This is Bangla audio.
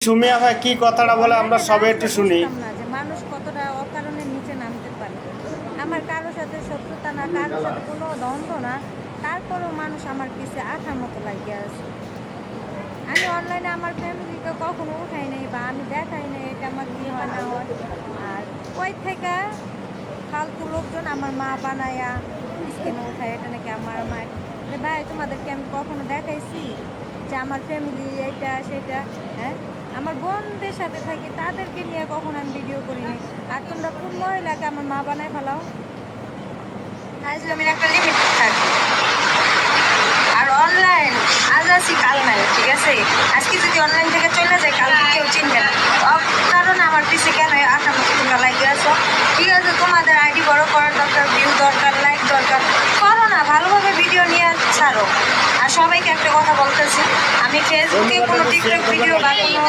সুমিয়া ভাই কি কথাটা বলে আমরা সবাই একটু শুনি। না যে মানুষ কতটা অকারণে নিচে নামতে পারে। আমার কারোর সাথে শত্রুতা না, কারোর সাথে কোনো দ্বন্দ্ব না, তারপরেও মানুষ আমার পিছে আঠার মতো লাগিয়ে আছে। আমি অনলাইনে আমার ফ্যামিলিকে কখনো উঠাই নাই বা আমি দেখাই নাই এটা আমার কী হয় না হয়। আর ওই থেকে ফালতু লোকজন আমার মা বানায়া স্ক্রিনে উঠায় এটা নাকি আমার মায়ের। ভাই তোমাদেরকে আমি কখনো দেখাইছি যে আমার ফ্যামিলি এটা সেটা? হ্যাঁ, আমার বোনদের সাথে থাকি, তাদেরকে নিয়ে কখনো আমি ভিডিও করিনি। আর তোমরা কোন মহিলাকে আমার মা বানায় ফেলাও? আজলামের একটা লিমিট থাকে। আর অনলাইন আজ আছি কাল নাই, ঠিক আছে? আজকে যদি অনলাইন থেকে চলে যায় কালকে কেউ চিনবে না। কারণ আমার পিছিয়ে কেন আঠার মতো তোমরা লাইক আছো? ঠিক আছে, তোমাদের আইডি বড় করার দরকার, ভিউ দরকার, লাইক দরকার, করো না, ভালোভাবে ভিডিও নিয়ে ছাড়ো। আর সবাইকে একটা কথা বলতেছি, আমি ফেসবুকে কোনো টিকটক ভিডিও বা কোনো